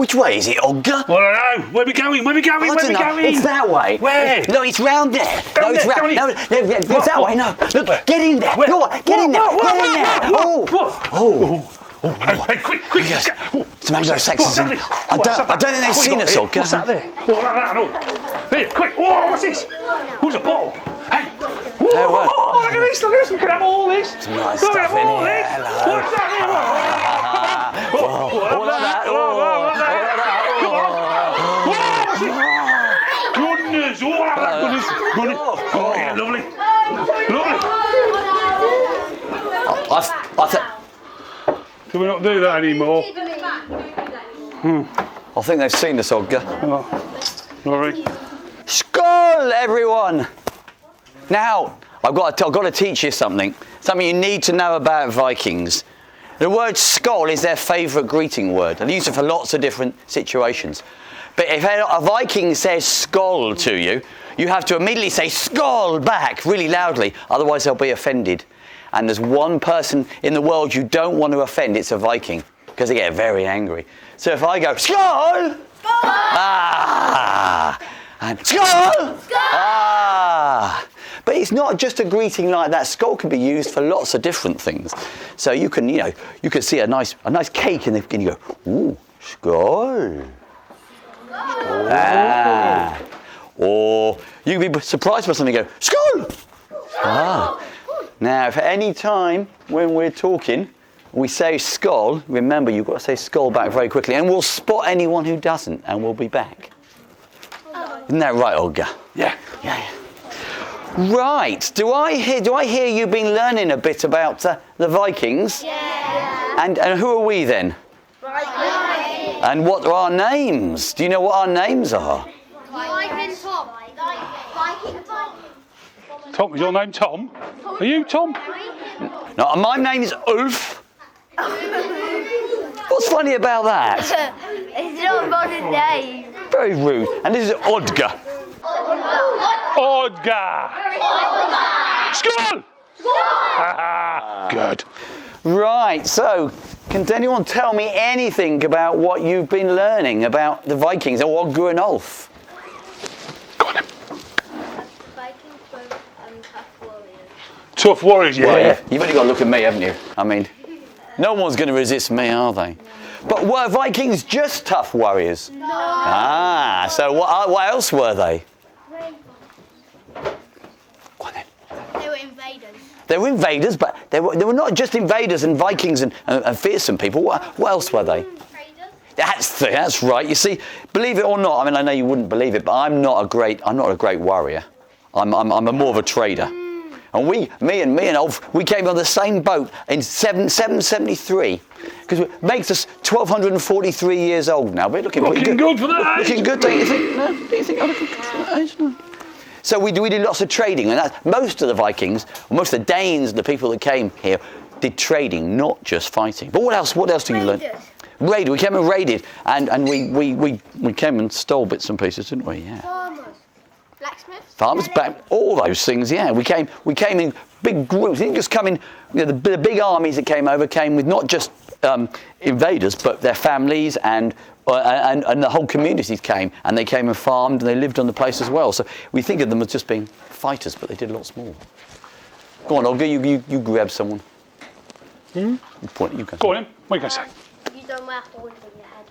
Which way is it, Odger? Well, I don't know. Where we going? Where we going? I Where we don't know. going? It's that way. Where? No, it's round there. Down it's there, round. down No, here. it's that way. No, look, get in there. Where? Go on, get in there. Get in there. Hey, quick! Yes. It's Anglo-Saxons. I don't think they've seen us, Odger. What's that there? No. Here, quick! Whoa, what's this? Who's a bottle? Hey! Whoa, look at this! We can have all this. Some nice stuff in here. Hello. What's that here? All of that. Goodness! Goodness! Oh, yeah, lovely. Can we not do that anymore? I think they've seen us, Odger. Oh, sorry. Skol, everyone! Now, I've got to teach you something you need to know about Vikings. The word Skol is their favourite greeting word. They use it for lots of different situations. But if a Viking says Skol to you, you have to immediately say Skol back really loudly, otherwise they'll be offended. And there's one person in the world you don't want to offend, it's a Viking, because they get very angry. So if I go, Skol! And Skol! But it's not just a greeting like that. Skol can be used for lots of different things. So you can, you can see a nice cake and you go, ooh, Skol. Or you can be surprised by something and go, Skol! Now, if at any time when we're talking, we say Skol, remember you've got to say Skol back very quickly, and we'll spot anyone who doesn't, and we'll be back. Isn't that right, Odger? Yeah. Right. Do I hear you've been learning a bit about the Vikings? Yeah. And who are we then? Vikings. And what are our names? Do you know what our names are? Viking Tom. Viking Tom. Tom, is your name Tom? Are you Tom? No, my name is Ulf. What's funny about that? It's not a modern name. Very rude. And this is Odger. Odgar. Skol! Good. Right, so can anyone tell me anything about what you've been learning about the Vikings, or Odger and Ulf? Go on then. Vikings were tough warriors. Tough warriors, yeah. Well, you've only got to look at me, haven't you? I mean, no one's going to resist me, are they? But were Vikings just tough warriors? No. So what else were they? Go on then. They were invaders. They were invaders, but they were not just invaders and Vikings and fearsome people. What else were they? Traders. That's right. You see, believe it or not, I mean, I know you wouldn't believe it, but I'm not a great warrior. I'm more of a trader. And me and Ulf, we came on the same boat in 773, because it makes us 1,243 years old now. We're looking good for that age. Looking good, don't you think? No, do you think I'm looking good for that age? No. So we did lots of trading, and most of the Vikings, or most of the Danes, the people that came here, did trading, not just fighting. But what else do you learn? Raided. We came and raided, and we came and stole bits and pieces, didn't we? Yeah. Farmers. Blacksmiths. Farmers, all those things. Yeah. We came in big groups. They didn't just come in. The big armies that came over came with not just invaders, but their families and the whole communities came, and they came and farmed, and they lived on the place as well. So we think of them as just being fighters, but they did lots more. Go on, Olga, you grab someone. You point. You go. Go on then. What are you going to say? You don't wear horns on your head.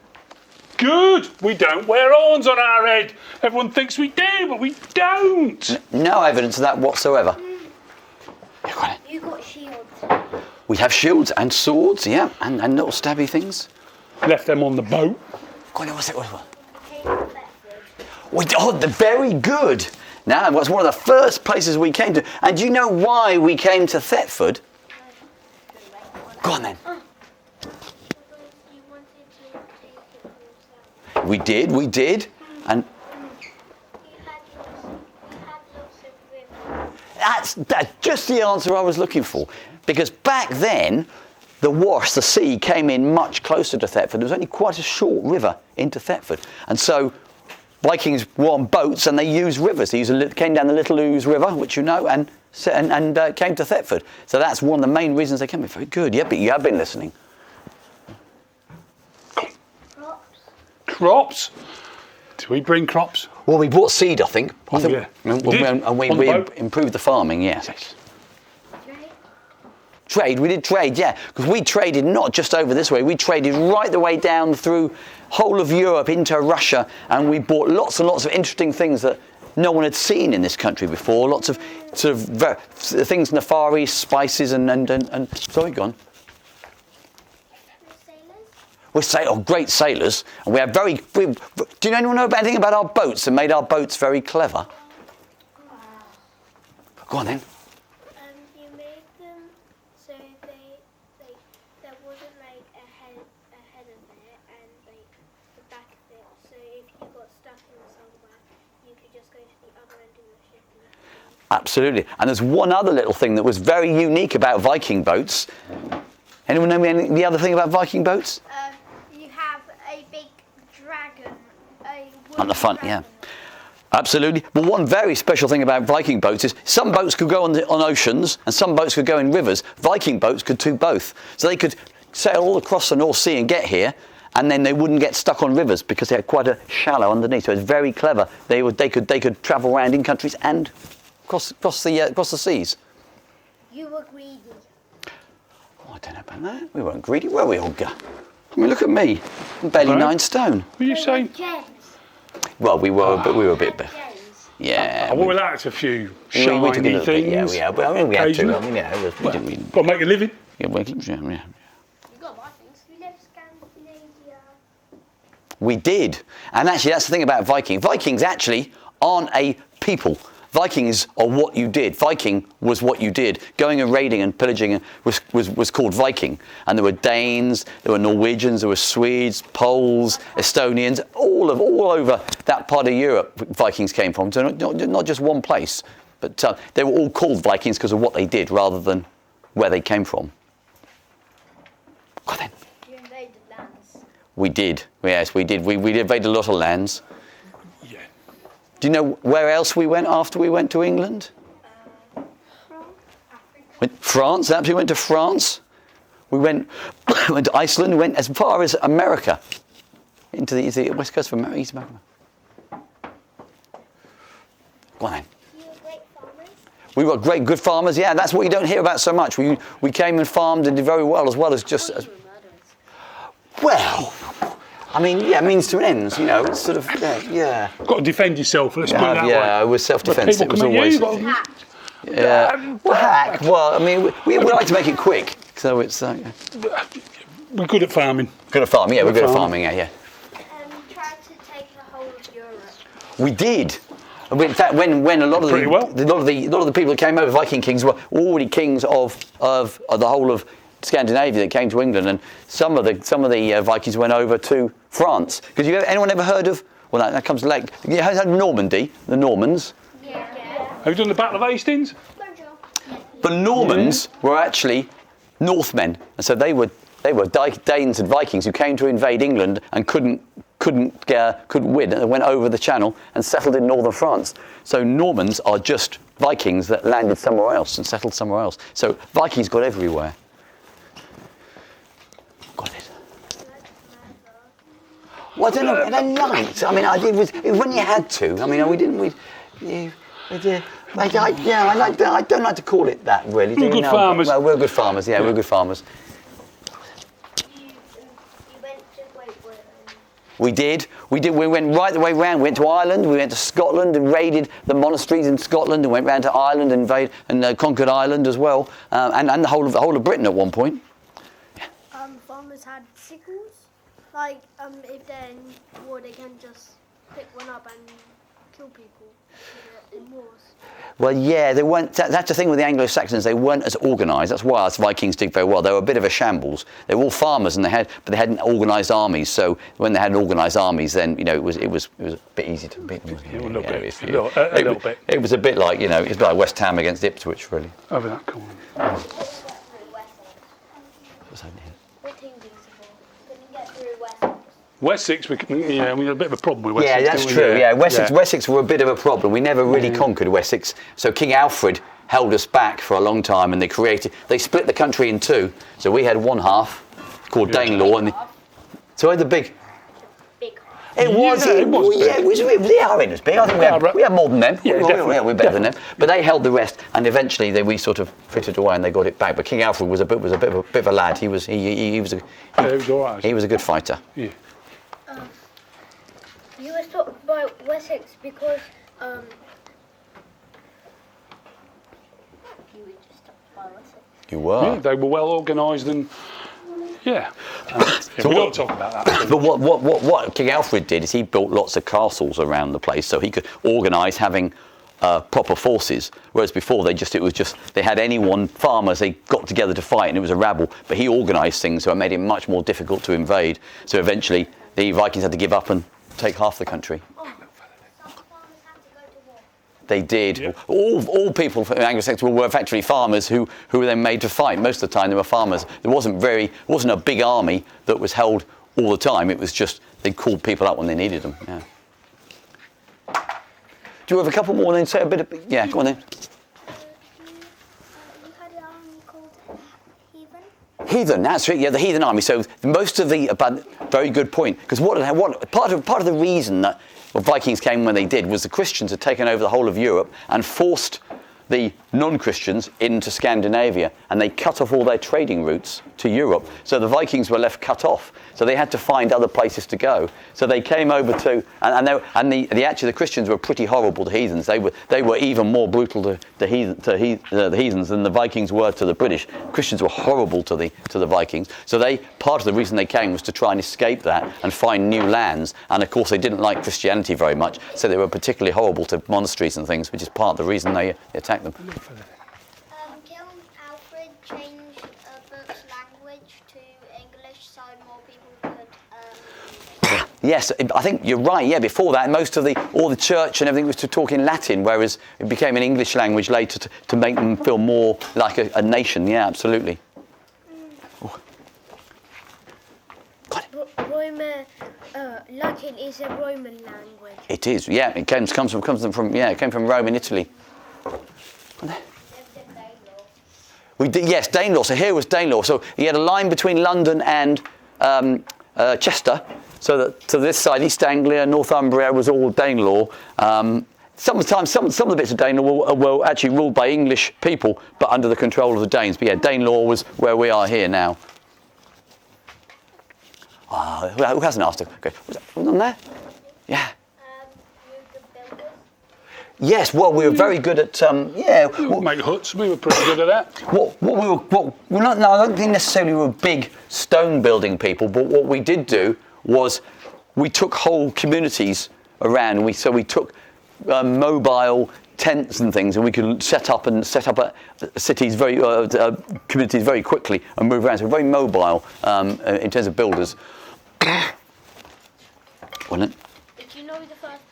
Good. We don't wear horns on our head. Everyone thinks we do, but we don't. No evidence of that whatsoever. Yeah, go on then. You got shields. We have shields and swords, yeah, and little stabby things. Left them on the boat. Go on then, what's it? Thetford. They're very good. Now, it was one of the first places we came to. And do you know why we came to Thetford? Go on then. You wanted to take it for yourself. We did. And You had lots of rivers. that's just the answer I was looking for. Because back then, the Wash, the sea, came in much closer to Thetford. There was only quite a short river into Thetford. And so Vikings were on boats and they used rivers. They came down the Little Ouse River, which you know, and came to Thetford. So that's one of the main reasons they came in. Very good. Yeah, but you have been listening. Crops. crops. Do we bring crops? Well, we brought seed, I think. I think yeah. and You did? we On the boat? improved the farming, yes. Trade, we did trade, yeah, because we traded not just over this way, we traded right the way down through whole of Europe into Russia, and we bought lots and lots of interesting things that no one had seen in this country before, lots of sort of things in the Far East, spices and sorry, go on. We're great sailors, and we have do you anyone know anything about our boats that made our boats very clever? Go on then. You made them so there wasn't like a head of it and like the back of it. So if you got stuck in somewhere, you could just go to the other end of the ship. Absolutely. And there's one other little thing that was very unique about Viking boats. Anyone know the other thing about Viking boats? You have a big dragon. On the front, yeah. Absolutely. But one very special thing about Viking boats is some boats could go on oceans and some boats could go in rivers. Viking boats could do both. So they could sail all across the North Sea and get here, and then they wouldn't get stuck on rivers because they had quite a shallow underneath. So it's very clever. They could travel around in countries and across the seas. You were greedy. Oh, I don't know about that. We weren't greedy, were we, Olga? I mean, look at me. I'm barely 9 stone. What are you saying? Gems. Well, we were a bit. Gems. Yeah. Well, that's a few we shiny took a little things. bit, yeah. Well, I mean, we had to. occasionally. I mean, yeah, we didn't. Got to make a living. Yeah. You got Vikings. We left Scandinavia. We did. And actually, that's the thing about Viking. Vikings actually aren't a people. Vikings are what you did. Viking was what you did. Going and raiding and pillaging was called Viking. And there were Danes, there were Norwegians, there were Swedes, Poles, Estonians, all over that part of Europe Vikings came from. So not just one place, but they were all called Vikings because of what they did rather than where they came from. Go on then. You invaded lands. We did. Yes, we did. We invaded a lot of lands. Yeah. Do you know where else we went after we went to England? France, absolutely went to France. We went to Iceland, we went as far as America, into the west coast of America, East America. Go on then. You were great farmers. We were great, good farmers, yeah, that's what you don't hear about so much. We came and farmed and did very well as just... Well, I mean, yeah, means to an end, you know, it's sort of, yeah. Got to defend yourself, let's put it that way. Yeah, it was self-defense, it was always... Yeah, hack. Well, I mean, we like to make it quick, so it's... We're good at farming. Good at farming, yeah, we're good at farming, yeah. Tried to take the whole of Europe. We did. In fact, when a lot of the people that came over, Viking kings, were already kings of the whole of Scandinavia that came to England, and some of the Vikings went over to France. Because anyone ever heard of? Well, that comes like you heard of Normandy, the Normans. Yeah. Have you done the Battle of Hastings? The Normans were actually Northmen, and so they were Danes and Vikings who came to invade England and couldn't win, and they went over the Channel and settled in northern France. So Normans are just Vikings that landed somewhere else and settled somewhere else. So Vikings got everywhere. Got it. Well, I don't know. I don't like. I mean, it was when you had to. I mean, we didn't. I don't like to call it that, really. We're good farmers. Well, we're good farmers. Yeah, we're good farmers. You went to Great Britain. We did. We went right the way round. We went to Ireland. We went to Scotland and raided the monasteries in Scotland, and went round to Ireland and conquered Ireland as well, and the whole of Britain at one point. Farmers had sickles. Like, if they're in war, they can just pick one up and kill people in wars. Well, yeah, they weren't. That's the thing with the Anglo-Saxons. They weren't as organised. That's why us Vikings did very well. They were a bit of a shambles. They were all farmers, and they hadn't organised armies. So when they had organised armies, then it was a bit easy to beat them. A little bit. It was a bit like it's like West Ham against Ipswich, really. Over that corner. What's happening here? We're too visible. Couldn't get through Wessex. Wessex, we had a bit of a problem with Wessex. Yeah, that's true. Yeah, Wessex were a bit of a problem. We never really conquered Wessex. So King Alfred held us back for a long time, and they split the country in two. So we had one half called Danelaw, and the big. It was. Yeah, It was. Yeah, it was. The our end was big. I think we had more than them. Yeah, definitely. We're better than them. But they held the rest, and eventually we sort of fitted away and they got it back. But King Alfred was a bit of a lad. He was all right. He was a good fighter. Yeah. You were talking about Wessex because you were just talking about Wessex. You were. Yeah, they were well organised and yeah. We don't talk about that. But what King Alfred did is he built lots of castles around the place so he could organise having proper forces, whereas before they had farmers, they got together to fight and it was a rabble, but he organised things so it made it much more difficult to invade. So eventually the Vikings had to give up and take half the country. They did. Yeah. All people from Anglo-Saxon were actually farmers who were then made to fight. Most of the time they were farmers. There wasn't a big army that was held all the time. It was just they called people up when they needed them. Yeah. Do you have a couple more then? Say a bit of go on then. You had an army called Heathen? Heathen, that's right. Yeah, the heathen army. So most of very good point. Because part of the reason that Vikings came when they did was the Christians had taken over the whole of Europe and forced the non-Christians into Scandinavia, and they cut off all their trading routes to Europe. So the Vikings were left cut off. So they had to find other places to go. So they came over to, the Christians were pretty horrible to heathens. They were even more brutal to the heathens than the Vikings were to the British. Christians were horrible to the Vikings. So part of the reason they came was to try and escape that and find new lands. And of course they didn't like Christianity very much, so they were particularly horrible to monasteries and things, which is part of the reason they attacked them. King Alfred changed a book's language to English so more people could. Yes, I think you're right. Yeah, before that, all the church and everything was to talk in Latin, whereas it became an English language later to make them feel more like a nation. Yeah, absolutely. Latin is a Roman language. It is. Yeah, it came from Rome and Italy. We did, yes, Danelaw. So here was Danelaw. So he had a line between London and Chester. So that to this side, East Anglia, Northumbria was all Danelaw. Sometimes some of the bits of Danelaw were actually ruled by English people, but under the control of the Danes. But yeah, Danelaw was where we are here now. Who hasn't asked? Okay, was on there? Yeah. Yes, well, we were very good at, make huts, we were pretty good at that. I don't think necessarily we were big stone building people, but what we did do was we took whole communities around. We took mobile tents and things, and we could set up cities communities very quickly and move around. So very mobile in terms of builders. Wasn't it? Did you know the first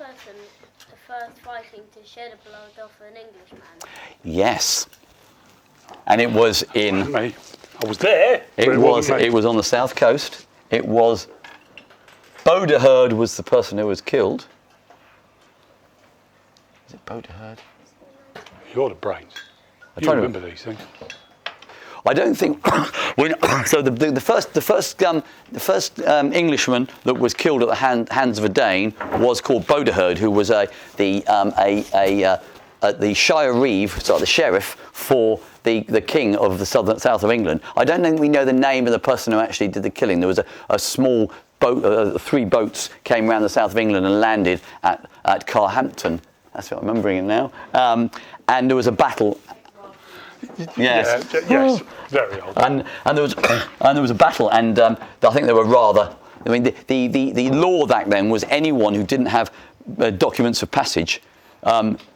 Viking to shed the blood off an Englishman? Yes. And it was in... Me. I was there. It was on the south coast. It was... Bodaherd was the person who was killed. Is it Bodaherd? You're the brains. You remember these things. I don't think. So the first Englishman that was killed at the hands of a Dane was called Bodaherd, who was the Shire Reeve, so the sheriff for the king of the south of England. I don't think we know the name of the person who actually did the killing. There was a small boat, 3 boats came around the south of England and landed at Carhampton. That's what I'm remembering it now. And there was a battle. Yes. Yes. Very old. And there was a battle, and I think they were rather. I mean, the law back then was anyone who didn't have documents of passage,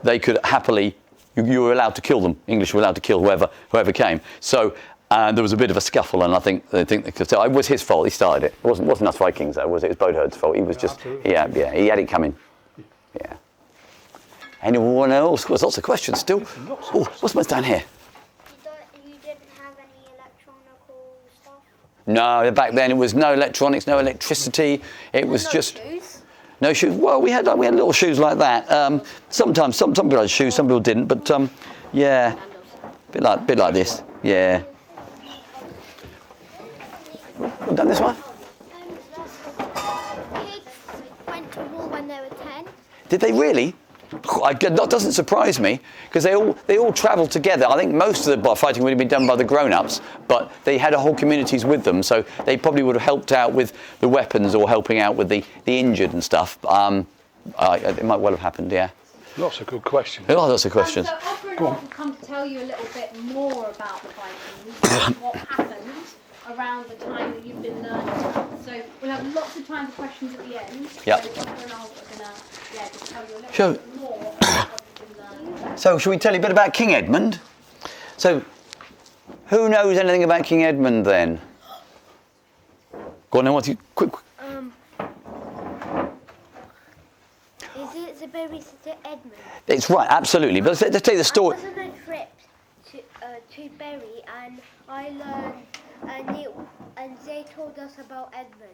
they could happily. You were allowed to kill them. English were allowed to kill whoever came. So there was a bit of a scuffle, and I think so it was his fault. He started it. It wasn't us Vikings though. It was Bodaherd's fault. He was just absolutely. He had it coming. Yeah. Anyone else? There's lots of questions still. Oh, what's most down here? You didn't have any electronical stuff? No, back then it was no electronics, no electricity. It was just shoes? No shoes. Well, we had little shoes like that. Sometimes some people had shoes, some people didn't. But yeah, bit like this. Yeah. We've done this one. When Did they really? That doesn't surprise me, because they all travelled together. I think most of the fighting would have been done by the grown-ups, but they had whole communities with them, so they probably would have helped out with the weapons or helping out with the injured and stuff. It might well have happened, yeah. Lots of good questions. Lots of questions. So Odger and Ulf will come to tell you a little bit more about the Vikings and what happened around the time that you've been learning about. So we'll have lots of time for questions at the end. Yeah. So Odger and Ulf are going to just tell you a little Sure. bit more about what you've been learning. So, shall we tell you a bit about King Edmund? So, who knows anything about King Edmund then? Go on, then, what's you quick? Is it the baby to Edmund? It's right, absolutely. But let's tell you the story. I was on a trip to Bury, and I learned, and they told us about Edmund.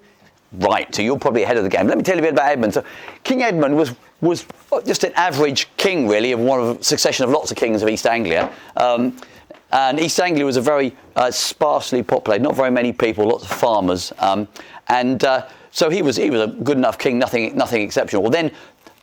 Right, so you're probably ahead of the game. Let me tell you a bit about Edmund. So, King Edmund was just an average king, really, of one of a succession of lots of kings of East Anglia. And East Anglia was a very sparsely populated, not very many people, lots of farmers. So he was a good enough king, nothing exceptional. Well, then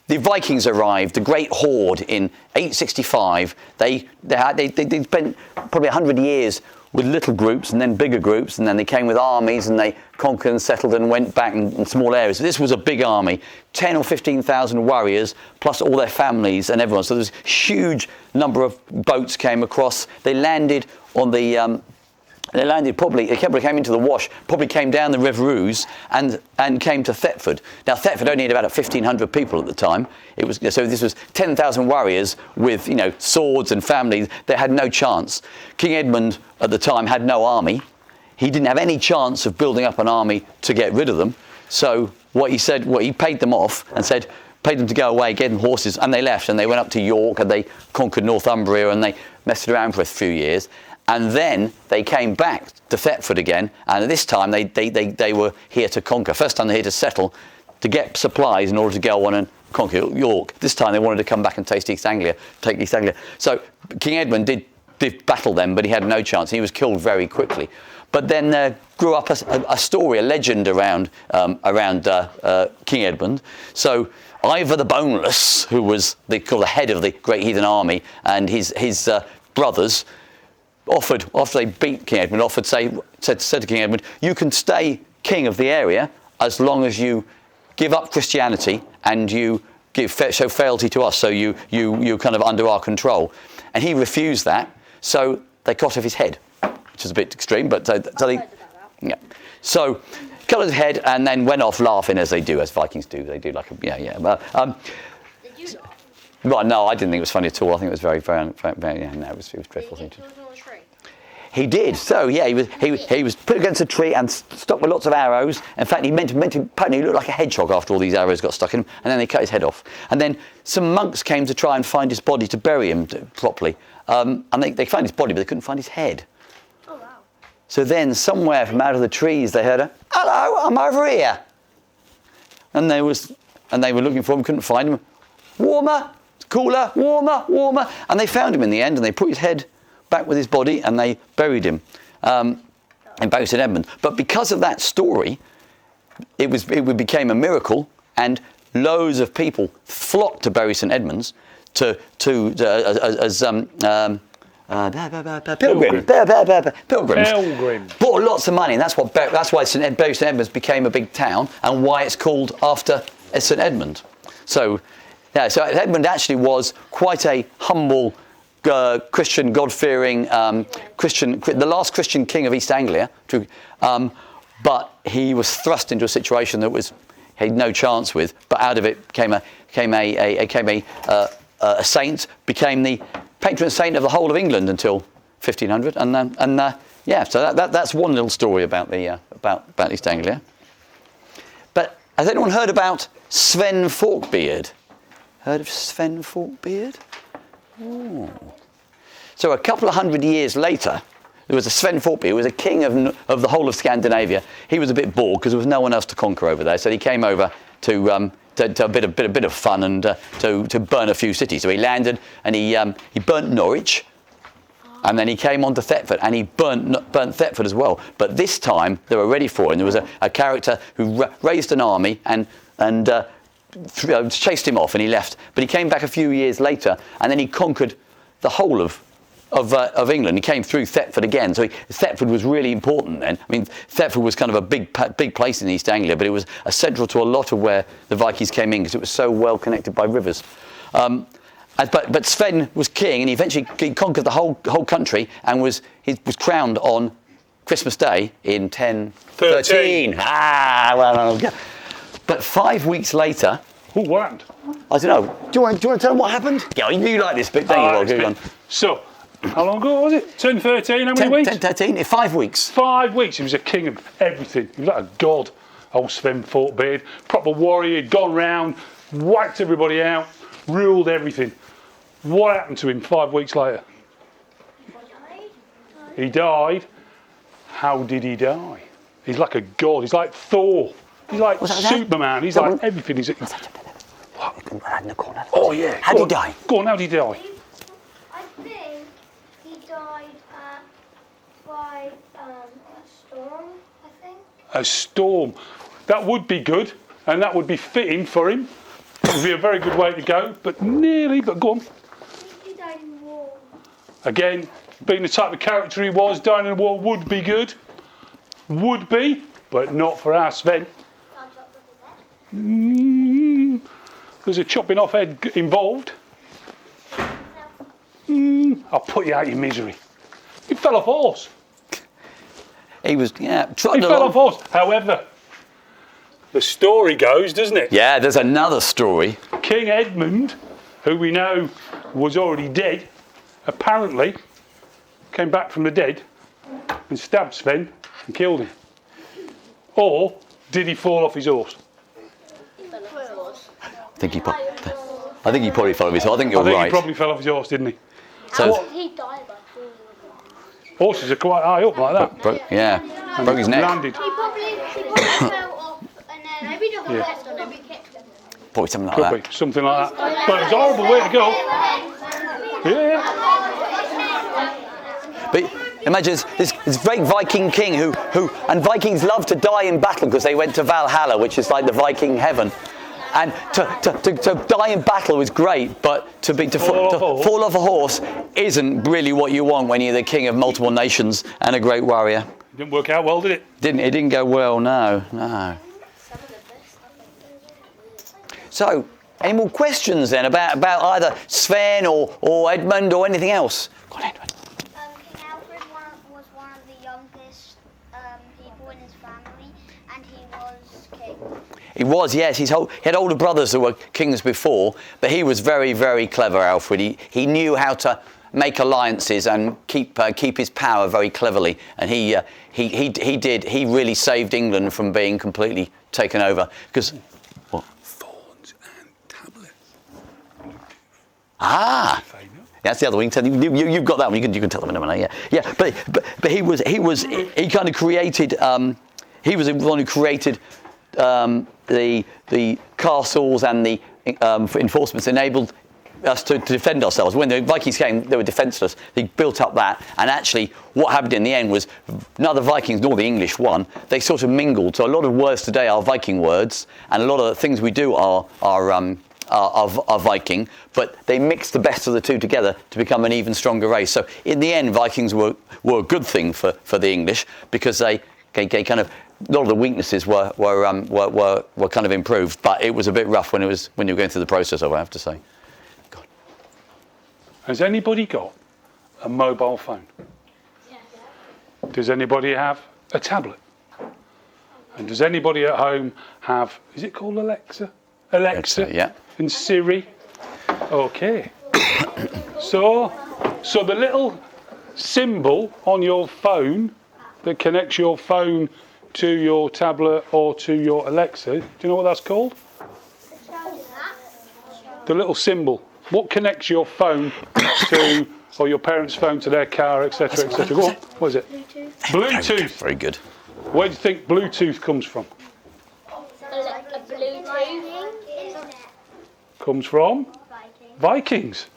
the Vikings arrived, the great horde in 865. They spent probably 100 years with little groups and then bigger groups, and then they came with armies and they conquered and settled and went back in small areas. This was a big army, 10 or 15,000 warriors, plus all their families and everyone. So there's a huge number of boats came across. They landed on the... They probably came into the Wash, probably came down the River Ouse and came to Thetford. Now Thetford only had about 1,500 people at the time. So this was 10,000 warriors with swords and families. They had no chance. King Edmund at the time had no army. He didn't have any chance of building up an army to get rid of them. So he paid them off and paid them to go away, get them horses, and they left and they went up to York and they conquered Northumbria and they messed around for a few years. And then they came back to Thetford again, and this time they were here to conquer. First time they were here to settle, to get supplies in order to go on and conquer York. This time they wanted to come back and take East Anglia. So King Edmund did battle them, but he had no chance. He was killed very quickly. But then there grew up a story, a legend around King Edmund. So Ivor the Boneless, who was the head of the great heathen army, and his brothers, offered, after they beat King Edmund, said to King Edmund, you can stay king of the area as long as you give up Christianity and you show fealty to us, so you're kind of under our control. And he refused that, so they cut off his head, which is a bit extreme, but cut his head and then went off laughing, as Vikings do. They do like a, Did you laugh? Well, no, I didn't think it was funny at all. I think it was very, very, very it was dreadful thing to do. He did. So yeah, he was put against a tree and stuck with lots of arrows. In fact, he looked like a hedgehog after all these arrows got stuck in him, and then they cut his head off. And then some monks came to try and find his body to bury him properly. And they found his body, but they couldn't find his head. Oh wow! So then, somewhere from out of the trees, they heard "Hello, I'm over here." And they were looking for him, couldn't find him. Warmer, cooler, warmer, and they found him in the end, and they put his head back with his body, and they buried him in Bury St Edmund. But because of that story, it became a miracle, and loads of people flocked to Bury St Edmunds as pilgrims. Brought lots of money, and that's why Bury St Edmunds became a big town, and why it's called after St Edmund. So Edmund actually was quite a humble, Christian, God-fearing the last Christian king of East Anglia, but he was thrust into a situation that he had no chance with. But out of it came a saint, became the patron saint of the whole of England until 1500, So that's one little story about East Anglia. But has anyone heard about Sven Forkbeard? Heard of Sven Forkbeard? Oh. So a couple of hundred years later, there was a Sven Forkbeard, who was a king of the whole of Scandinavia. He was a bit bored because there was no one else to conquer over there, so he came over to a bit of fun and to burn a few cities. So he landed and he burnt Norwich, and then he came on to Thetford and he burnt Thetford as well. But this time they were ready for him. There was a character who raised an army and chased him off and he left. But he came back a few years later and then he conquered the whole of England. He came through Thetford again. So Thetford was really important then. I mean, Thetford was kind of a big place in East Anglia, but it was central to a lot of where the Vikings came in because it was so well connected by rivers. But Sven was king, and he eventually conquered the whole country, and was crowned on Christmas Day in 1013. But 5 weeks later. Oh, what happened? I don't know. Do you want to tell them what happened? Yeah, you like this bit, don't you? So, how long ago was it? 1013, how many weeks? 1013, 5 weeks. 5 weeks. He was a king of everything. He was like a god. Old Sven Forkbeard, proper warrior. He'd gone round, whacked everybody out, ruled everything. What happened to him 5 weeks later? He died. How did he die? He's like a god. He's like Thor. He's like Superman. He's like everything. He's oh yeah. How did he die? Go on, how did he die? I think he died by a storm, I think. A storm. That would be good, and that would be fitting for him. It would be a very good way to go, but nearly, but go on. He died in war. Again, being the type of character he was, dying in a war would be good. Would be, but not for our Sven. There's a chopping off head involved. I'll put you out of your misery. He fell off horse. He was, He fell off horse. However, the story goes, doesn't it? Yeah, there's another story. King Edmund, who we know was already dead, apparently came back from the dead and stabbed Sven and killed him. Or did he fall off his horse? I think he probably fell off his horse. I think you're right. He probably fell off his horse, didn't he? How did he die by falling off? Horses are quite high up like that. Broke his neck. Landed. He probably fell off and then maybe the horse left on him. Probably something like Could that. be, something like that. But it's a horrible way to go. Yeah. But imagine this great Viking king and Vikings love to die in battle because they went to Valhalla, which is like the Viking heaven. And to die in battle was great, but to fall off a horse isn't really what you want when you're the king of multiple nations and a great warrior. Didn't work out well, did it? It didn't go well, no. So, any more questions then about either Sven or Edmund or anything else? Go on, Edmund. King Alfred was one of the youngest people in his family, and he was king. He was, yes. He had older brothers who were kings before, but he was very, very clever, Alfred. He knew how to make alliances and keep his power very cleverly, and he really saved England from being completely taken over. Because what? Thorns and tablets. That's the other one. You've got that one. You can tell them in a minute. Yeah. But he kind of created. He was the one who created the castles and the enforcements enabled us to defend ourselves. When the Vikings came, they were defenceless. They built up that, and actually what happened in the end was neither Vikings nor the English won. They sort of mingled. So a lot of words today are Viking words, and a lot of the things we do are Viking, but they mixed the best of the two together to become an even stronger race. So in the end, Vikings were a good thing for the English because they kind of, a lot of the weaknesses were kind of improved, but it was a bit rough when you were going through the process of it, I have to say. God. Has anybody got a mobile phone? Yeah. Does anybody have a tablet? And does anybody at home have, is it called Alexa? Alexa, yeah. And Siri. Okay. So the little symbol on your phone that connects your phone to your tablet or to your Alexa, do you know what that's called? The little symbol. What connects your phone to, or your parents' phone to their car, etc., etc. Go on. What is it? Bluetooth. Very good. Where do you think Bluetooth comes from? A Bluetooth. Comes from Vikings.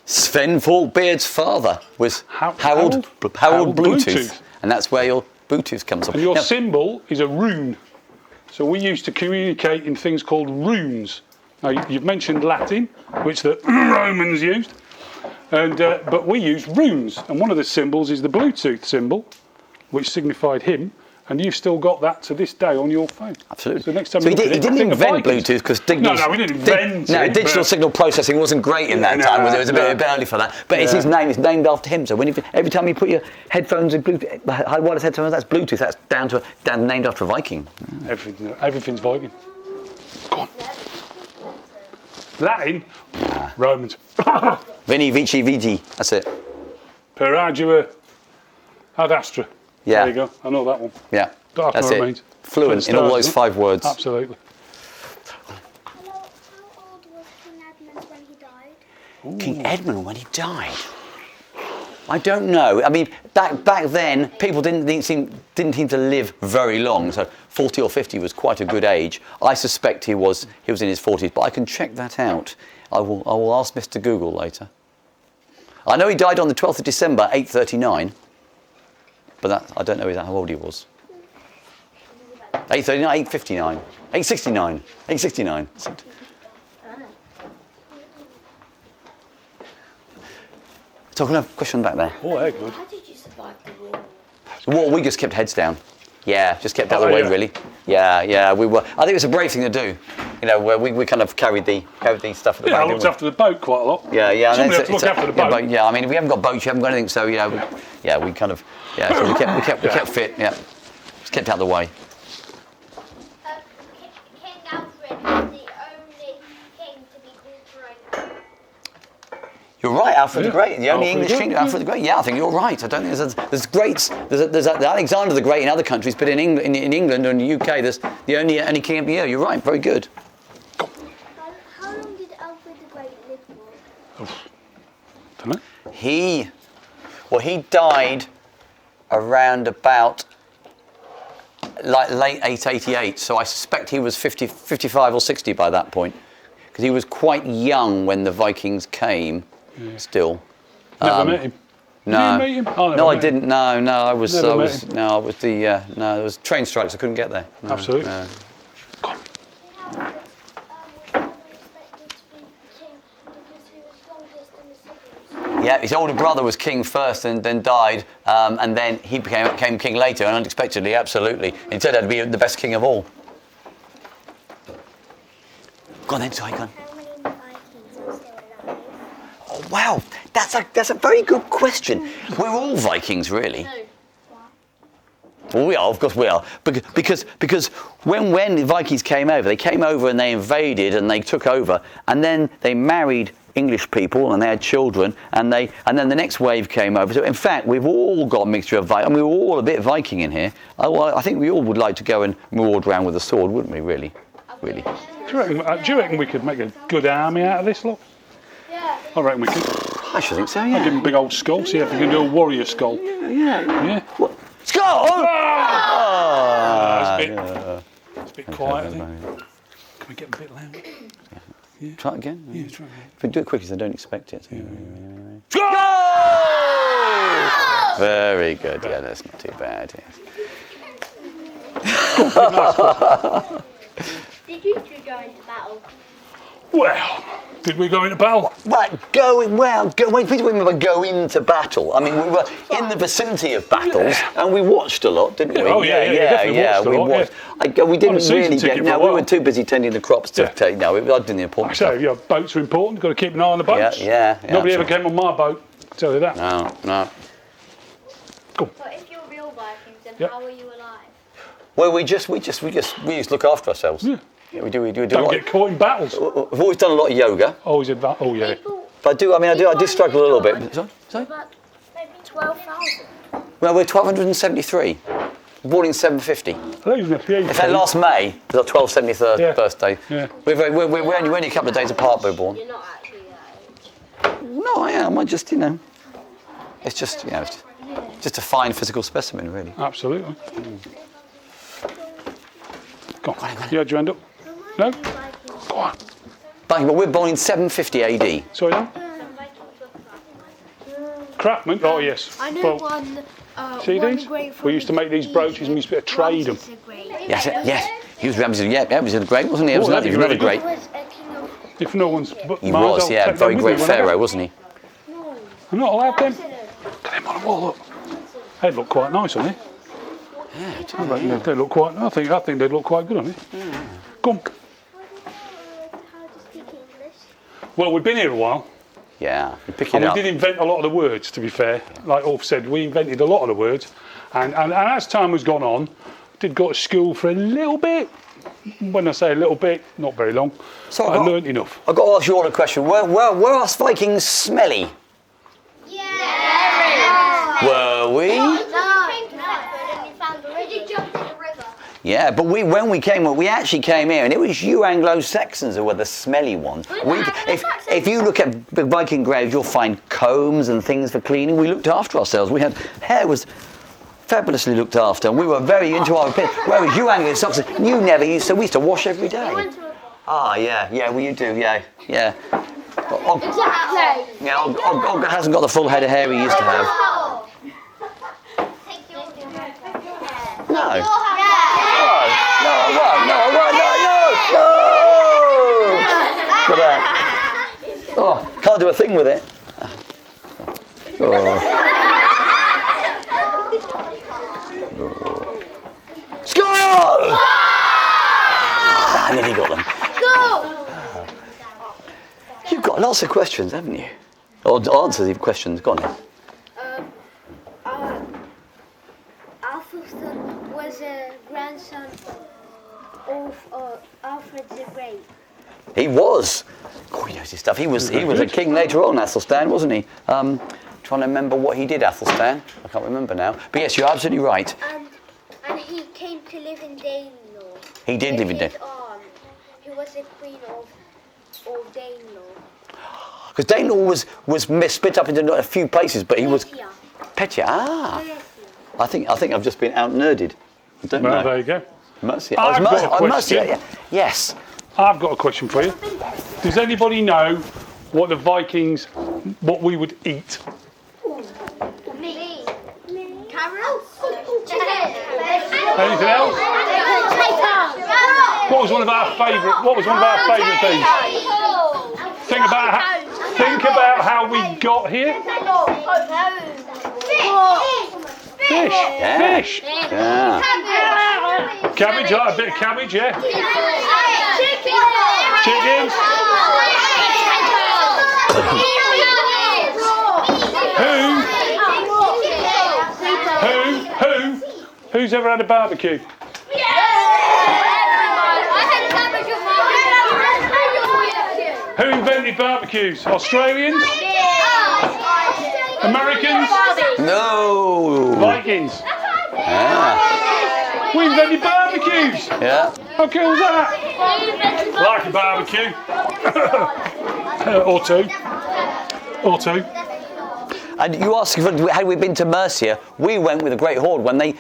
Sven Forkbeard's father was Harold Bluetooth, and that's where your Bluetooth comes from. And your symbol is a rune. So we used to communicate in things called runes. Now you've mentioned Latin, which the Romans used, and but we use runes, and one of the symbols is the Bluetooth symbol, which signified him. And you've still got that to this day on your phone. Absolutely. So next time so you he look at it, didn't think of invent Vikings. Bluetooth because No, we didn't invent it. Digital signal processing wasn't great in that time. It was a bit early for that. But it's his name. It's named after him. So every time you put your headphones in Bluetooth, high wireless headphones, that's Bluetooth. That's named after a Viking. Everything's Viking. Go on. Latin, Romans. Vini, Vici, Vigi. That's it. Per ardua ad astra. Yeah. There you go. I know that one. Yeah. That's That's what it. means. Fluent in all those 5 words. Absolutely. How old was King Edmund when he died? King Edmund when he died. I don't know. I mean, back then, people didn't seem to live very long. So 40 or 50 was quite a good age. I suspect he was in his 40s, but I can check that out. I will ask Mr. Google later. I know he died on the 12th of December, 839, but I don't know how old he was. 839, 859, 869, 869. Talking of question back there. Oh, hey, good. How did you survive the war? Well, we just kept heads down. Yeah, just kept out of the way, really. Yeah, we were. I think it was a brave thing to do. You know, where we kind of carried the stuff at the Yeah, I back. looked after the boat quite a lot. Yeah. Somebody had to look after the boat. Yeah, I mean, if we haven't got boats, you haven't got anything. So we kind of, so we kept fit. Yeah, just kept out of the way. King Alfred was the only king to be called great. You're right, Alfred the Great, the only Alfred English the king, Great. Alfred the Great. Yeah, I think you're right. I don't think there's greats. There's Alexander the Great in other countries, but in England and the UK, there's the only king of the year. You're right. Very good. How long did Alfred the Great live for? Don't know. He died around about like late 888. So I suspect he was 55 or 60 by that point, because he was quite young when the Vikings came. Still. Never met him. No. Did you meet him? No, I didn't. No, I was. Never I met was. him. No, I was the. No, there was train strikes. I couldn't get there. No, Absolutely. no. Go on. King Alfred was never expected to be king because he was youngest in the siblings. Yeah, his older brother was king first and then died, and then he became king later, and unexpectedly, absolutely. He turned out to be the best king of all. Go on then, sorry, go on. How many Vikings are still alive? Oh, wow, that's a very good question. We're all Vikings, really. No. Well, we are, of course we are. Because when the Vikings came over, they came over and they invaded and they took over, and then they married English people and they had children, and then the next wave came over. So in fact, we've all got a mixture of Viking. I mean, we're all a bit Viking in here. I think we all would like to go and maraud around with a sword, wouldn't we? Really. Do you reckon we could make a good army out of this lot? Yeah. I reckon we could. I should think so. I'll give Yeah. them a big old skull. See if we can do a warrior skull. Yeah. What? Skol! It's a bit quiet, I think. Can we get a bit louder? Try it again. Yeah, try it. If we do it quickly, I don't expect it. Skull! Very good. Yeah, that's not too bad. Did you two go into battle? Well, did we go into battle? Right, what do you mean by go into battle? I mean, we were in the vicinity of battles, and we watched a lot, didn't we? Oh, yeah, definitely watched a we lot, watched. yeah. We didn't season really ticket get. for a No, we while. were too busy tending the crops to take. No, I did the important So, stuff. yeah, boats are important. Got to keep an eye on the boats. Yeah, Nobody ever absolutely. came on my boat. I'll tell you that. No. But if you're real Vikings, then Yep. how are you alive? Well, we just look after ourselves. Yeah. Yeah, we do a Don't lot. get caught in battles. We've always done a lot of yoga, Always in battle. Oh, yeah. but I do struggle a little bit. Sorry? About maybe 12,000. Well, we're 1,273. Born in 750. I think it was in the In fact, last May was our 1273rd Yeah. birthday. Yeah. We're only a couple of days apart. We were born. You're not actually that age. No, I am. I just, it's just, it's just a fine physical specimen, really. Absolutely. Go on. You had your hand up? No? Go on. But we're born in 750 AD. Sorry, no? Craftsman? Oh, yes. I know Well, one. see one these? great We used to make these brooches and we used to trade them. Yes, He was it was great, wasn't he? It was, Oh, another, he was another really great. He was a king of If no one's... He was, yeah, very great pharaoh, wasn't he? I'm not allowed them. Get him on the wall, look. They'd look quite nice on it. Yeah, They look quite... I think they'd look quite good on it. Come. How to speak English? Well, we've been here a while. yeah. You pick it And we up. did invent a lot of the words, to be fair. Like Ulf said, we invented a lot of the words. And as time has gone on, did go to school for a little bit. When I say a little bit, not very long. So I learnt enough. I've got to ask you all a question. Were us Vikings smelly? Yeah. Were we? No. We came to Thetford and we found the river. Did you jump in the river? Yeah, but when we actually came here, and it was you Anglo-Saxons who were the smelly ones. If you look at the Viking graves, you'll find combs and things for cleaning. We looked after ourselves. We had hair was fabulously looked after, and we were very into our opinion. Whereas you Anglo-Saxons, you never used to. We used to wash every day. Ah, yeah, well you do, yeah. Exactly. Yeah, Olga hasn't got the full head of hair he used to have. Take your No. hair. No. Look at that. Oh, can't do a thing with it. Oh. Skol! I nearly got them. You've got lots of questions, haven't you? Or answers, even questions. Go on then. Athelstan was a grandson of Alfred the Great. He was. Oh, he knows his stuff. He was a king later on, Athelstan, wasn't he? Trying to remember what he did, Athelstan. I can't remember now. But yes, you're absolutely right. And he came to live in Danelaw. He did live in His Danelaw. aunt, who was the queen of Danelaw. Because Danelaw was split up into a few places, but he was Petia. Petia. Ah, Petia. I think I've just been out nerded. I don't Well, know. there you go. Mercy. I've got a question. Yeah. Yes. I've got a question for you. Does anybody know what the Vikings, what we would eat? Me. Carrots? Anything else? What was one of our favourite things? Think about how we got here. Fish. Yeah. Fish. Yeah. Cabbage, like a bit of cabbage, yeah. Chickens. Who's ever had a barbecue? Who invented barbecues? Australians? Americans? No. Vikings? Yeah. We invented barbecues! Yeah. How cool is that? Like a barbecue. Or two. And you asked had we been to Mercia? We went with a great horde when they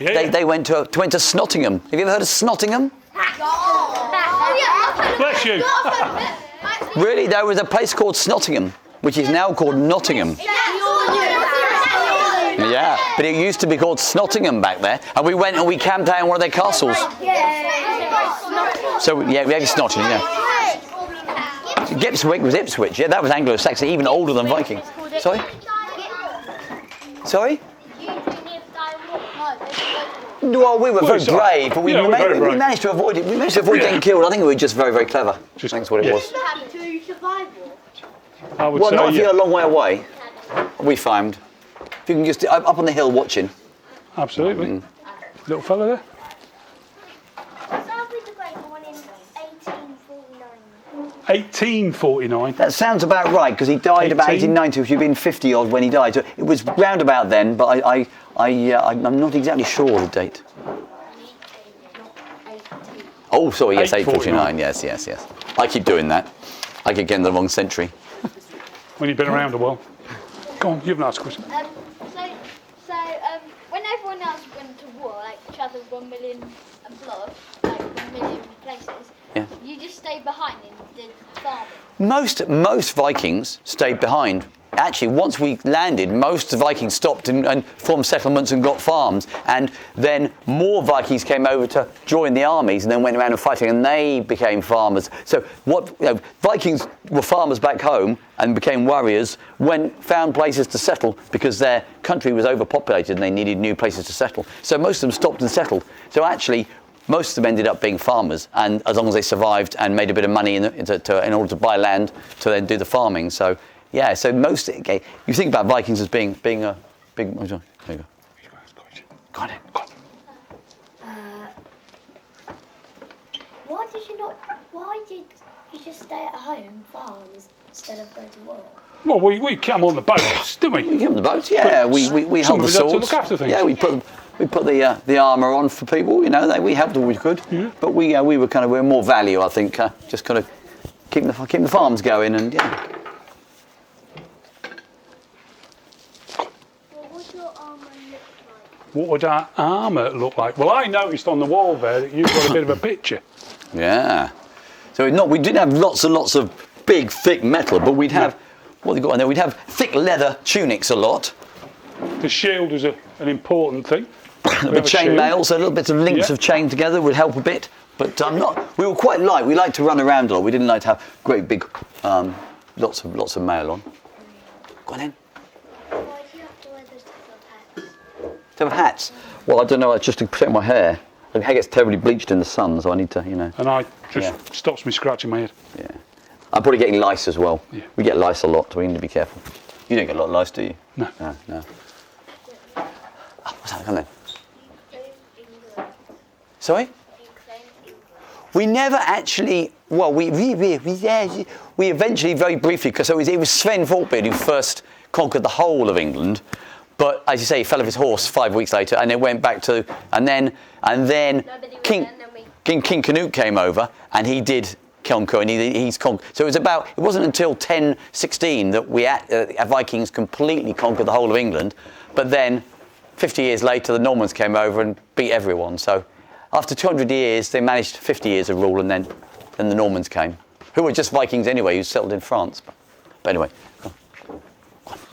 went to Snottingham. Have you ever heard of Snottingham? Bless you. Really, there was a place called Snottingham, which is now called Nottingham. Yeah, but it used to be called Snottingham back there, and we went and we camped out in one of their castles. So yeah, we had Snottingham. Yeah. Ipswich was Ipswich. Yeah, that was Anglo-Saxon, even older than Viking. Sorry. Sorry. Well, we were very brave, but we managed to avoid it. We managed to avoid getting killed. I think we were just very, very clever. That's what it was. I would Well, say, not if you're a long way away. We found. If you can just up on the hill watching. Absolutely. Little fella there. Alfred the Great born in 1849. 1849. That sounds about right because he died about 1890, which would have been 50 odd when he died. So it was round about then, but I'm not exactly sure of the date. Oh, sorry, yes, 849. Yes. I keep doing that. I keep getting the wrong century. When you've been around a while. Go on, you've asked a question. So when everyone else went to war, like travelled 1 million blood, like 1 million places, Yeah. you just stayed behind and did farming. Most Vikings stayed behind actually, once we landed, most Vikings stopped and formed settlements and got farms. And then more Vikings came over to join the armies and then went around and fighting, and they became farmers. So Vikings were farmers back home and became warriors, found places to settle because their country was overpopulated and they needed new places to settle. So most of them stopped and settled. So actually, most of them ended up being farmers, and as long as they survived and made a bit of money in order to buy land to then do the farming. So yeah, so you think about Vikings as being a big. There you go. Go on in. Why did you just stay at home, farms, instead of going to war? Well, we come on the boats, didn't we? We came on the boats, yeah. We held the somebody had to swords. look after things. Yeah, we put the armour on for people. You know, we helped all we could. Yeah. But we were more value, I think. Just kind of keep the farms going, and yeah. What would our armour look like? Well, I noticed on the wall there that you've got a bit of a picture. Yeah. So we didn't have lots and lots of big, thick metal, but we'd have what they got in there. We'd have thick leather tunics a lot. The shield is an important thing. The chain mail, so a little bit of links of chain together would help a bit. But we were quite light. We liked to run around a lot. We didn't like to have great big, lots of mail on. Go on in. Why do you have to wear those type of hats? Type of hats? Well, I don't know. It's just to protect my hair. My hair gets terribly bleached in the sun, so I need to, And I just stops me scratching my head. Yeah. I'm probably getting lice as well. Yeah. We get lice a lot, so we need to be careful. You don't get a lot of lice, do you? No. No. Oh, what's that? Come on then. Sorry? We never actually. Well, we eventually, very briefly, because it was Sven Forkbeard who first conquered the whole of England. But as you say, he fell off his horse 5 weeks later, and it went back to, and then King Canute came over, and he did conquer, and he's conquered. So it wasn't until 1016 that Vikings completely conquered the whole of England. But then, 50 years later, the Normans came over and beat everyone. So after 200 years, they managed 50 years of rule, and then the Normans came, who were just Vikings anyway, who settled in France. But anyway.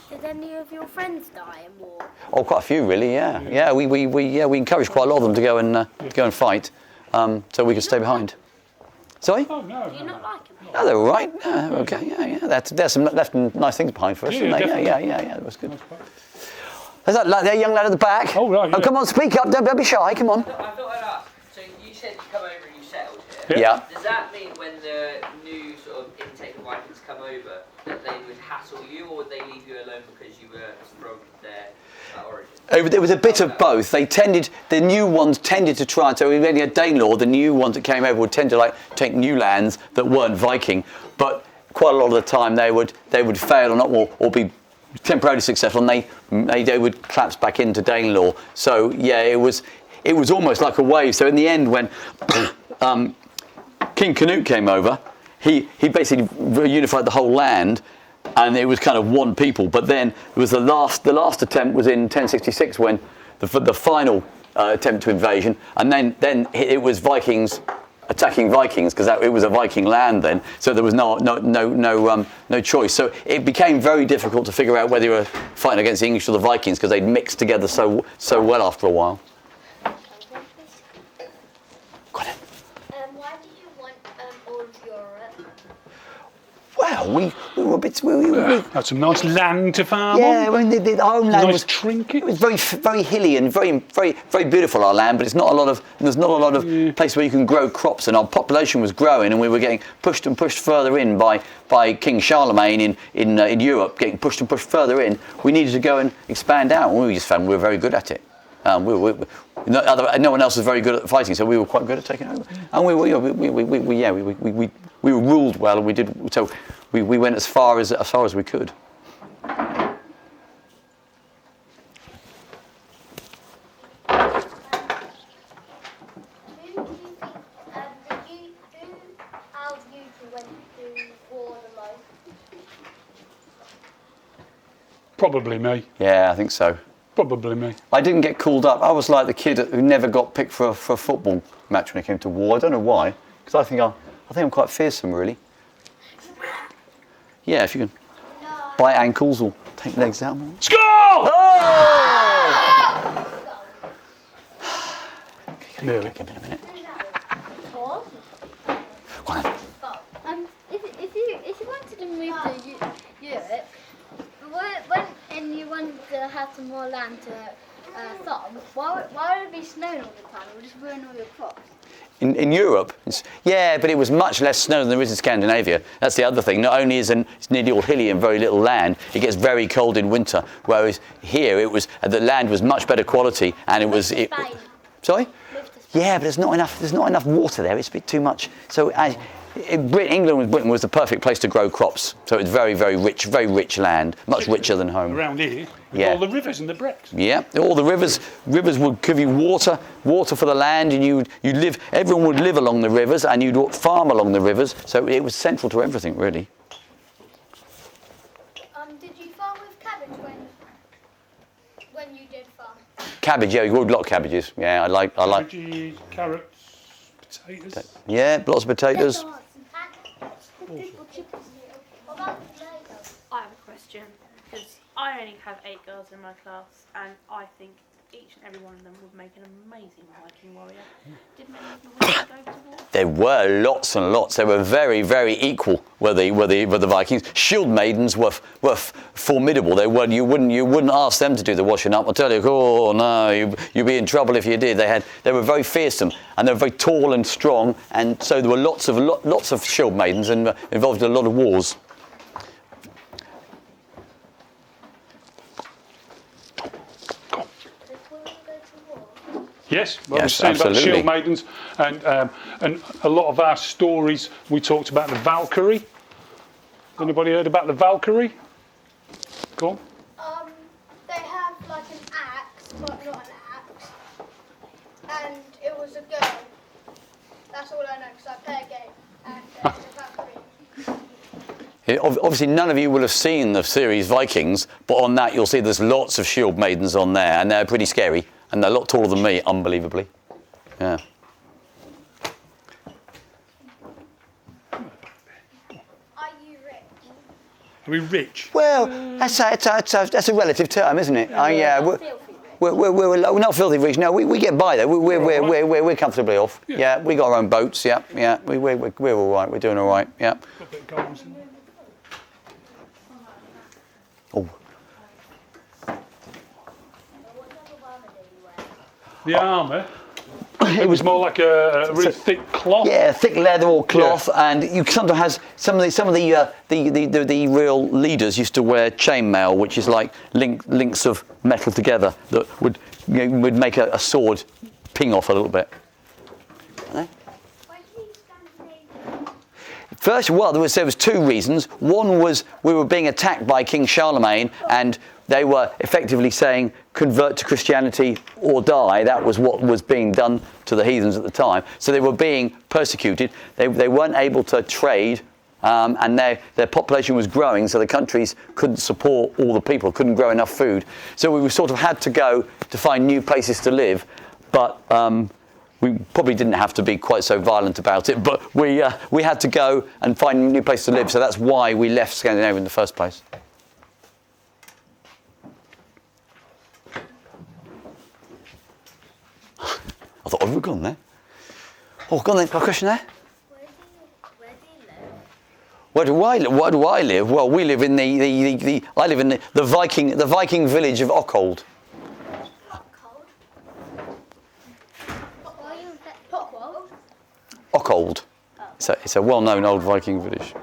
Did any of your friends die in war? Oh, quite a few, really. Yeah. We encouraged quite a lot of them to go and fight, so we could stay behind. Sorry? Oh no. Do you not like them? Oh, they're all right. Yeah, okay. Yeah. There's some left nice things behind for us, isn't there? Yeah. That was good. There's that young lad at the back. Oh right. Oh, come on, speak up. Don't be shy. Come on. I thought I'd ask. So you said you come over and you settled here. Yeah. Does that mean when the new sort of intake of Vikings come over that they would hassle you, or would they leave you alone because you were from their origin? It was a bit of both. The new ones tended to try, so we only had Danelaw, the new ones that came over would tend to take new lands that weren't Viking, but quite a lot of the time they would fail or be temporarily successful, and they would collapse back into Danelaw. So yeah, it was almost like a wave. So in the end, when King Canute came over, he basically unified the whole land, and it was kind of one people. But then it was the last attempt was in 1066 when the final attempt to invasion, and then it was Vikings attacking Vikings because it was a Viking land then, so there was no choice. So it became very difficult to figure out whether you were fighting against the English or the Vikings because they'd mixed together so well after a while. Got it. Why did you want all of Europe? Well, we were a bit. We Had some nice land to farm yeah, on. I mean, the our own land Nice was trinkets. It was very hilly and very beautiful, our land, but there's not a lot of place where you can grow crops, and our population was growing, and we were getting pushed further in by King Charlemagne in Europe, getting pushed further in. We needed to go and expand out, and we just found we were very good at it. No one else was very good at fighting, so we were quite good at taking over. And we were ruled well, and we went as far as we could. Probably me. Yeah, I think so. Probably me. I didn't get called up. I was like the kid who never got picked for a football match when it came to war. I don't know why, because I think I'm quite fearsome, really. Yeah, if you can. No, bite ankles or take legs out. Skol! Oh! Nearly. Give it a minute. If you wanted to move to Europe, and you wanted to have some more land to farm, why would it be snowing all the time? It would just ruin all your crops. In Europe, yeah, but it was much less snow than there is in Scandinavia. That's the other thing. Not only is it's nearly all hilly and very little land, it gets very cold in winter. Whereas here, the land was much better quality, and it was. Sorry? Yeah, but there's not enough water there. It's a bit too much. So Britain was the perfect place to grow crops. So it's very, very rich land, much richer than home. Around here, with Yeah. all the rivers and the Brecks. Yeah, all the rivers would give you water for the land, and everyone would live along the rivers, and you'd farm along the rivers. So it was central to everything, really. Did you farm with cabbage when you did farm? Cabbage, yeah, we grew a lot of cabbages. Yeah, I like. Cabbages, carrots, potatoes. Yeah, lots of potatoes. I have a question, because I only have 8 girls in my class, and I think each and every one of them would make an amazing Viking warrior. Did many of them want to go to war? There were lots and lots. They were very, very equal. Were the Vikings? Shield maidens were formidable. You wouldn't ask them to do the washing up. I'll tell you. Oh no, you'd be in trouble if you did. They were very fearsome, and they were very tall and strong. And so there were lots of shield maidens, and involved in a lot of wars. Yes, what I was Yes, saying about the absolutely. shield maidens, and a lot of our stories, we talked about the Valkyrie. Anybody heard about the Valkyrie? Go on. They have like an axe, but not an axe, and it was a girl. That's all I know because I play a game, and it's a Valkyrie. Obviously, none of you will have seen the series Vikings, but on that you'll see there's lots of shield maidens on there, and they're pretty scary, and they're a lot taller than me, unbelievably. Yeah. Are you rich? Are we rich? Well, that's a relative term, isn't it? Yeah, we're not filthy rich. No, we get by there. We're comfortably off. Yeah, we got our own boats. Yeah, we're all right. We're doing all right. Yeah. Got a bit of goals in there. Oh, The armour, it was more like a really thick cloth. yeah, thick leather or cloth, and you sometimes has some of the real leaders used to wear chainmail, which is like links of metal together that would make a sword ping off a little bit. First, well, there was 2 reasons. One was we were being attacked by King Charlemagne, and they were effectively saying, convert to Christianity or die. That was what was being done to the heathens at the time. So they were being persecuted. They weren't able to trade, and their population was growing, so the countries couldn't support all the people, couldn't grow enough food. So we sort of had to go to find new places to live, but we probably didn't have to be quite so violent about it, but we had to go and find a new place to live, so that's why we left Scandinavia in the first place. I thought, oh, we've gone there. Oh, gone there. Got a question there? Where do you live? Where do I live? Well, we live in I live in the Viking village of Ockhold. Cold. Why are you in Thetford? Ockhold. It's a well-known old Viking village.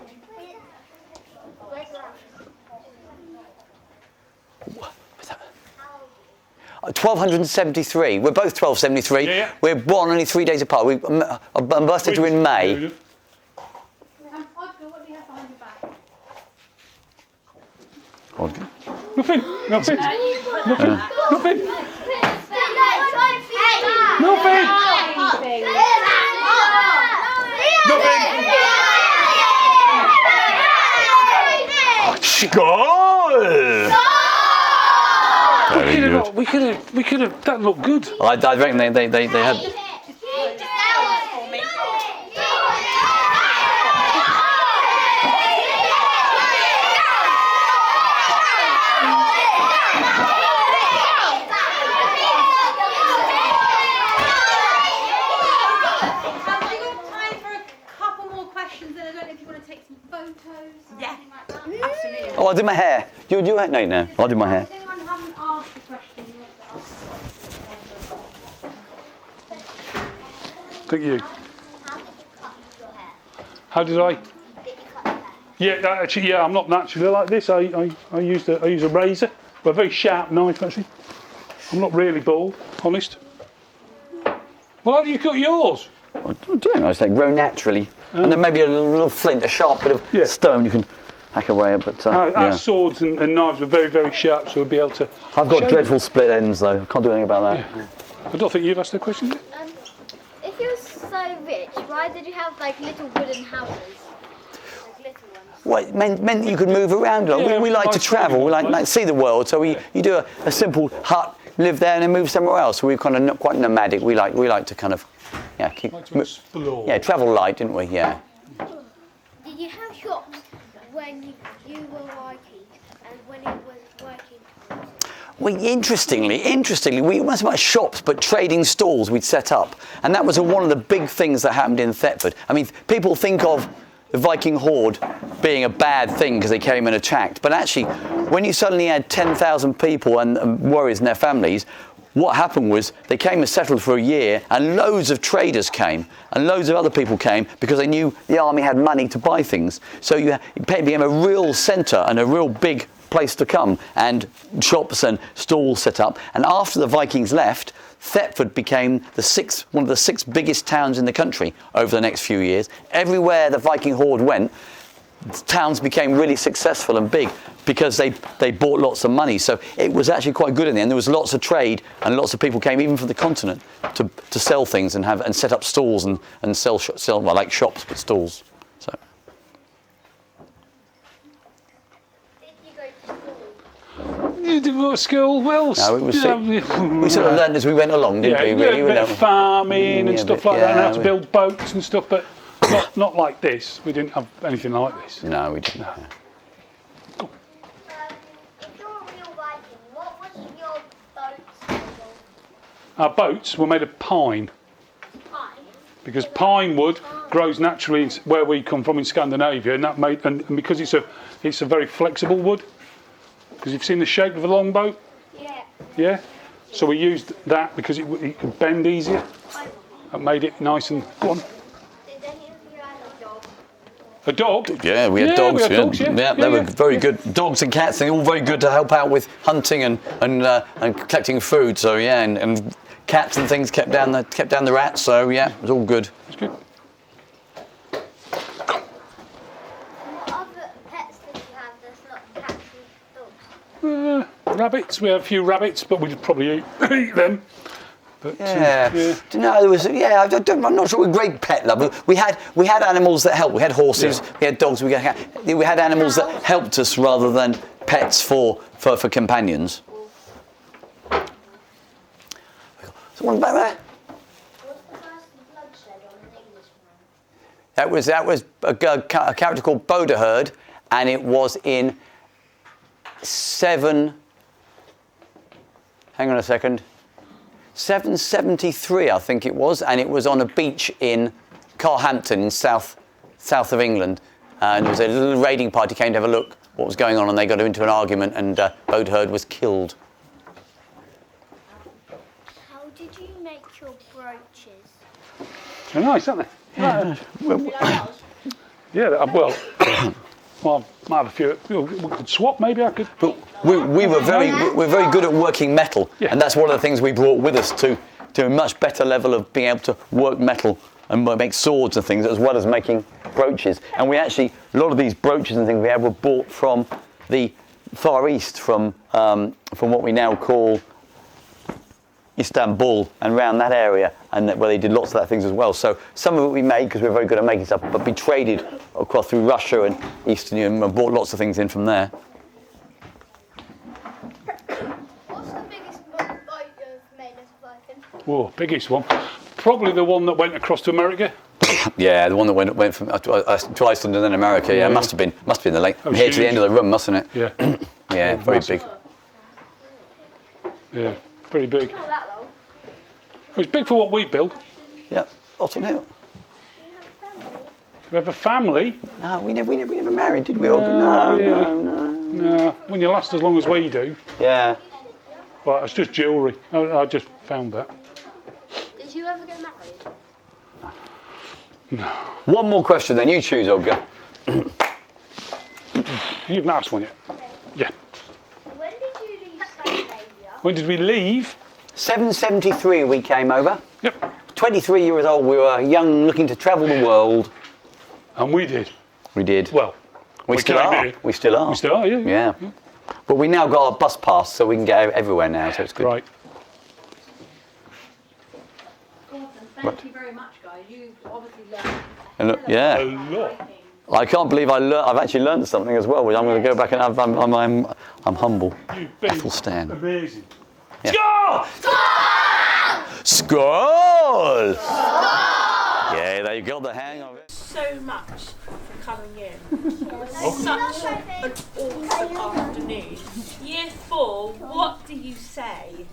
Where's that? 1273. We're both 1273. Yeah. We're born only 3 days apart. Our birthdays are in May. Odgar, what do you have behind your back? Odgar. Nothing. Nothing. Nothing. Skol! Very good. We could have. That looked good. I reckon they had. take some photos? Yeah. Anything like that? Absolutely. Oh, I'll do my hair. Do you do it? No. I'll do my hair. Does anyone haven't asked a question you want to ask? Thank you. How did you cut your hair? How did I? Did you cut your hair? Yeah, actually, yeah. I'm not naturally like this. I use a razor, but a very sharp knife actually. I'm not really bald, honest. Well, how do you cut yours? I don't know. They grow naturally, and then maybe a little flint, a sharp bit of stone you can hack away at. But Our swords and knives were very, very sharp, so we'll be able to. I've got show dreadful split ends though. I can't do anything about that. Yeah. I don't think you've asked a question yet. If you're so rich, why did you have like little wooden houses? Like little ones? Well, it meant that you could move around a lot. Yeah, we like to travel, we like see the world. So you do a simple hut, live there, and then move somewhere else. So we're kind of not quite nomadic. We like to kind of keep Like to explore. travel light, didn't we? Yeah. Did you have shops when you were working and when it was working towards it? Well, interestingly, we weren't so much shops, but trading stalls we'd set up. And that was one of the big things that happened in Thetford. I mean, people think of the Viking horde being a bad thing because they came and attacked. But actually, when you suddenly had 10,000 people and warriors and their families, what happened was they came and settled for a year, and loads of traders came and loads of other people came because they knew the army had money to buy things. So it became a real centre and a real big place to come, and shops and stalls set up. And after the Vikings left, Thetford became one of the six biggest towns in the country over the next few years. Everywhere the Viking horde went, towns became really successful and big because they bought lots of money. So it was actually quite good in the end. There was lots of trade, and lots of people came even from the continent to sell things and set up stalls and sell well, like shops but stalls. So. Did you go to school? You did go to school, well. No, it was yeah, we sort of learned as we went along, didn't we? we had a Really? bit of farming and stuff like that, and how to we- build boats and stuff, but not like this. We didn't have anything like this. No, we didn't. No. If you're a real Viking, what was your boat's made of? Our boats were made of pine, Pine? because pine wood grows naturally where we come from in Scandinavia, and that and because it's a very flexible wood. Because you've seen the shape of a longboat, Yeah. yeah. So we used that because it could bend easier. That made it nice and go on. Did any of you have a dog? A dog? Yeah, we had dogs. We had dogs, yeah, they were very good. Dogs and cats, they're all very good to help out with hunting and collecting food. So yeah, and cats and things kept down the rats. So yeah, it was all good. It's good. What other pets did you have that's not cats and dogs? Rabbits. We had a few rabbits, but we'd probably eat them. But, Yeah. Do you know, there was, I'm not sure we're great pet lovers. We had animals that helped. We had horses, we had dogs, we had animals that helped us rather than pets for companions. Someone back there? What's the first bloodshed on an Englishman? That was a character called Boderherd, and it was in 773, I think it was, and it was on a beach in Carhampton in south of England. And there was a little raiding party came to have a look what was going on, and they got into an argument, and Boderherd was killed. How did you make your brooches? they're nice, aren't they? Yeah. Yeah. Well, I might have a few. We could swap. Maybe I could. But we're very good at working metal, Yeah. and that's one of the things we brought with us to a much better level of being able to work metal and make swords and things, as well as making brooches. And we actually, a lot of these brooches and things we had were bought from the Far East, from what we now call Istanbul and around that area, and where they did lots of that things as well. So some of it we made because we're very good at making stuff, but we traded across through Russia and Eastern Europe and bought lots of things in from there. What's the biggest boat you've made as a Viking? Whoa, biggest one. Probably the one that went across to America. Yeah, the one that went from to Iceland and then America. Yeah, Yeah. must have been the lake That was here to the huge. end of the room, mustn't it? Yeah. Yeah, very massive. big. Yeah. Pretty big. Not that long. It was big for what we built. Yeah, Otton Hill. Do you have a family? We have a family. No, we never married, did we? No, No, really. no. No, when you last as long as we do. Yeah. But it's just jewellery. I just found that. Did you ever get married? No. One more question then. You choose, Odgar. You've not asked one yet. Yeah. When did you leave Scandinavia? When did we leave? 773 we came over. Yep. 23 years old, we were young, looking to travel the world. And we did. We did. Well, we still came are. here. We still are. We still are, yeah. Yeah. But we now got a bus pass, so we can get everywhere now, so it's good. Right. Awesome. Thank you very much, guys. You've obviously learned. And look, yeah. A lot. I can't believe I've actually learned something as well, which I'm going to go back and I'm humble. You've been Athelstan. amazing. Yeah. Skol! Skol! Yeah, they got the hang of it. So much for coming in. It was such an awesome afternoon. Year 4, what do you say?